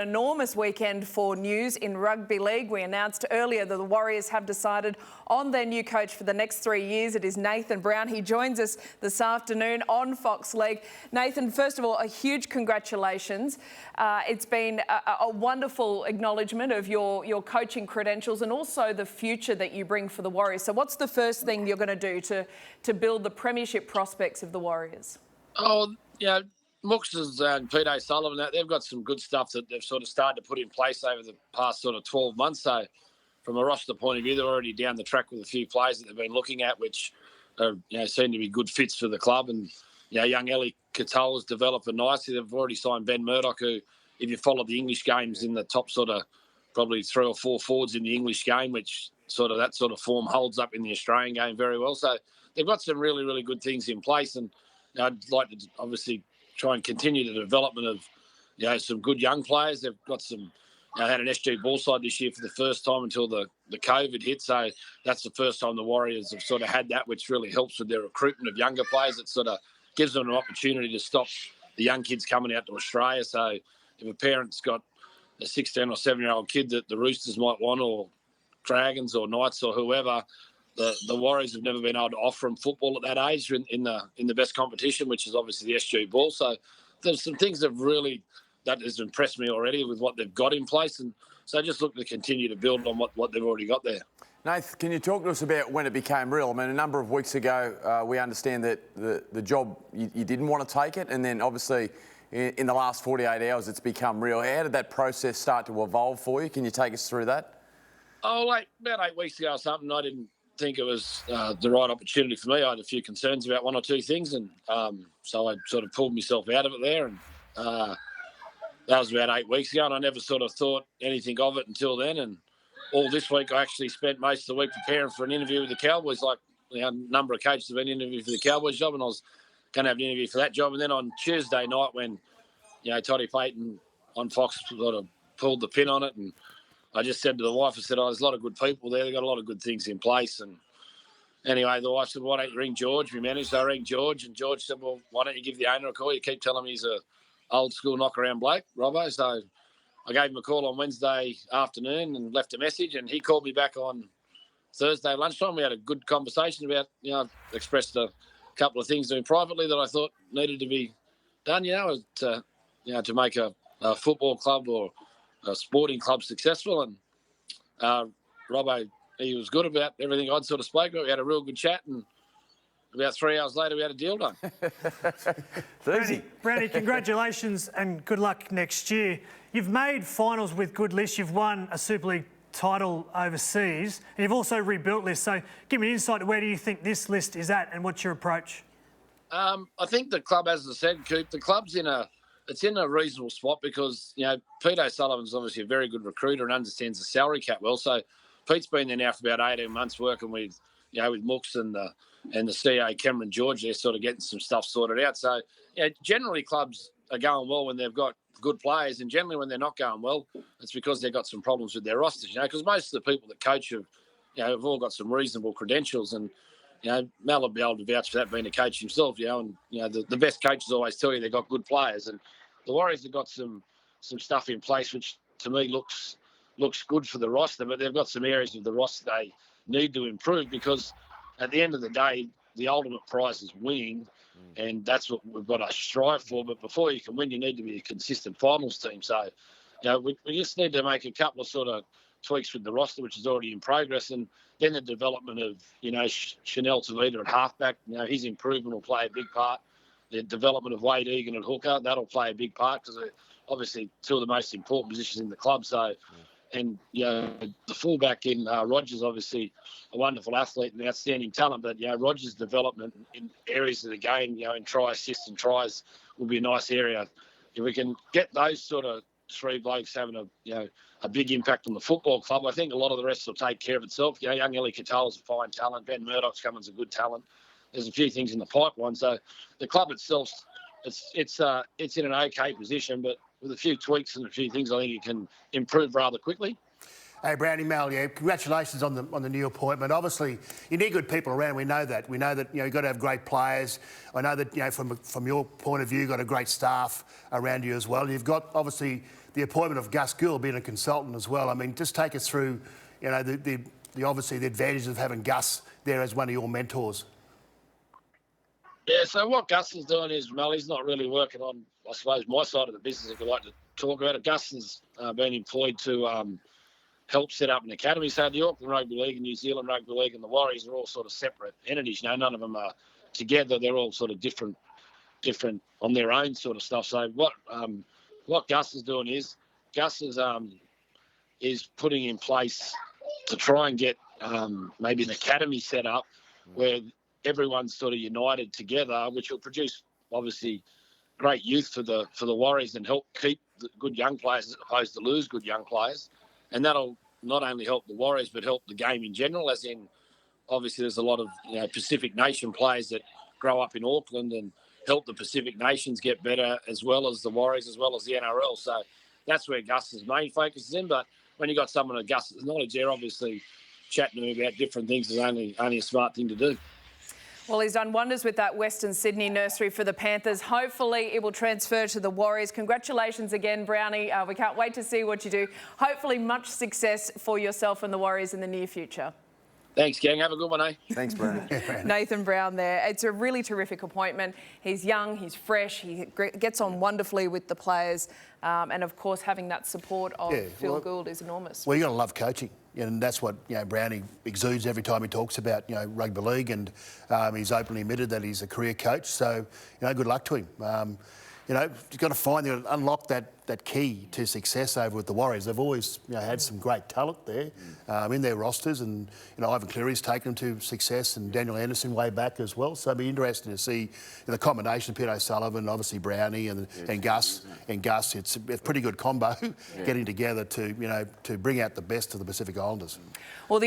Enormous weekend for news in rugby league. We announced earlier that the Warriors have decided on their new coach for the next 3 years. It is Nathan Brown. He joins us this afternoon on Fox League. Nathan, first of all, a huge congratulations. It's been a wonderful acknowledgement of your coaching credentials and also the future that you bring for the Warriors. So what's the first thing you're going to do to build the premiership prospects of the Warriors? Oh, yeah. Mooks and Peter Sullivan, they've got some good stuff that they've sort of started to put in place over the past sort of 12 months. So from a roster point of view, they're already down the track with a few players that they've been looking at, which are, seem to be good fits for the club. And, young Ellie Katoa's developing nicely. They've already signed Ben Murdoch, who, if you follow the English games, in the top sort of probably 3 or 4 forwards in the English game, which that sort of form holds up in the Australian game very well. So they've got some really, really good things in place. And I'd like to obviously try and continue the development of, some good young players. They've got some, had an SG ball side this year for the first time until the COVID hit. So that's the first time the Warriors have sort of had that, which really helps with their recruitment of younger players. It sort of gives them an opportunity to stop the young kids coming out to Australia. So if a parent's got a 16 or 17-year-old kid that the Roosters might want, or Dragons or Knights or whoever, the Warriors have never been able to offer them football at that age in the best competition, which is obviously the SG ball. So there's some things that has impressed me already with what they've got in place, and so I just look to continue to build on what they've already got there. Nath, can you talk to us about when it became real? I mean, a number of weeks ago, we understand that the job, you didn't want to take it, and then obviously in the last 48 hours it's become real. How did that process start to evolve for you? Can you take us through that? Oh, about 8 weeks ago or something, I didn't think it was the right opportunity for me. I had a few concerns about 1 or 2 things, and so I sort of pulled myself out of it there, and that was about 8 weeks ago, and I never sort of thought anything of it until then. And all this week I actually spent most of the week preparing for an interview with the Cowboys. Like, a number of coaches have been interviewed for the Cowboys job, and I was going to have an interview for that job. And then on Tuesday night, when Toddy Payton on Fox sort of pulled the pin on it, and I just said to the wife, I said, there's a lot of good people there. They've got a lot of good things in place. And anyway, the wife said, why don't you ring George? We managed. I rang George, and George said, well, why don't you give the owner a call? You keep telling me he's a old school knock-around bloke, Robbo. So I gave him a call on Wednesday afternoon and left a message, and he called me back on Thursday lunchtime. We had a good conversation about, expressed a couple of things to him privately that I thought needed to be done, to make a football club or a sporting club successful. And Robbo, he was good about everything I'd sort of spoke about. We had a real good chat, and about 3 hours later we had a deal done. Brownie, congratulations and good luck next year. You've made finals with good lists. You've won a Super League title overseas, and you've also rebuilt lists. So give me an insight to where do you think this list is at, and what's your approach? I think the club, as I said, Coop, the club's in a reasonable spot because, Pete O'Sullivan's obviously a very good recruiter and understands the salary cap well. So Pete's been there now for about 18 months working with, with Mooks and the CA Cameron George. They're sort of getting some stuff sorted out. So, generally clubs are going well when they've got good players, and generally when they're not going well, it's because they've got some problems with their rosters, because most of the people that coach have all got some reasonable credentials, and Mal will be able to vouch for that, being a coach himself, and the best coaches always tell you they've got good players, and the Warriors have got some stuff in place which to me looks good for the roster, but they've got some areas of the roster they need to improve, because at the end of the day, the ultimate prize is winning, and that's what we've got to strive for. But before you can win, you need to be a consistent finals team. So, we just need to make a couple of sort of tweaks with the roster, which is already in progress, and then the development of, Chanel Tavita at halfback. His improvement will play a big part. The development of Wade Egan at hooker, that'll play a big part, because they're obviously 2 of the most important positions in the club. So, and the fullback in Rogers, obviously a wonderful athlete and outstanding talent, but Rogers' development in areas of the game, in try assists and tries, will be a nice area. If we can get those sort of 3 blokes having a big impact on the football club, I think a lot of the rest will take care of itself. Young Ellie Katoa's a fine talent. Ben Murdoch's coming as a good talent. There's a few things in the pipeline. So the club itself, it's in an okay position, but with a few tweaks and a few things, I think it can improve rather quickly. Hey, Brownie, Mal, congratulations on the new appointment. Obviously, you need good people around. We know that. We know that you've got to have great players. I know that from your point of view, you've got a great staff around you as well. You've got obviously the appointment of Gus Gould being a consultant as well. I mean, just take us through, you know, the obviously the advantages of having Gus there as one of your mentors. Yeah, so what Gus is doing is, Mel, he's not really working on, I suppose, my side of the business, if you like to talk about it. Gus has been employed to help set up an academy. So the Auckland Rugby League and New Zealand Rugby League and the Warriors are all sort of separate entities. You know, none of them are together. They're all sort of different on their own sort of stuff. So what Gus is doing is, Gus is putting in place to try and get maybe an academy set up where everyone's sort of united together, which will produce obviously great youth for the Warriors and help keep the good young players as opposed to lose good young players. And that'll not only help the Warriors but help the game in general, as in obviously there's a lot of Pacific Nation players that grow up in Auckland and help the Pacific Nations get better, as well as the Warriors, as well as the NRL. So that's where Gus's main focus is in. But when you got someone of Gus's knowledge there, obviously chatting to him about different things is only a smart thing to do. Well, he's done wonders with that Western Sydney nursery for the Panthers. Hopefully it will transfer to the Warriors. Congratulations again, Brownie. We can't wait to see what you do. Hopefully much success for yourself and the Warriors in the near future. Thanks, gang. Have a good one, eh? Thanks, Brandon. Nathan Brown there. It's a really terrific appointment. He's young, he's fresh, he gets on wonderfully with the players. And, of course, having that support of Phil Gould is enormous. Well, you've got to love coaching. And that's what Brownie exudes every time he talks about rugby league, and he's openly admitted that he's a career coach. So good luck to him. You've got to find unlock that key to success over with the Warriors. They've always had some great talent there in their rosters, and Ivan Cleary's taken them to success, and Daniel Anderson way back as well. So it'll be interesting to see the combination of Peter O'Sullivan, obviously Brownie, and Gus. And Gus, it's a pretty good combo getting together to bring out the best of the Pacific Islanders. Well,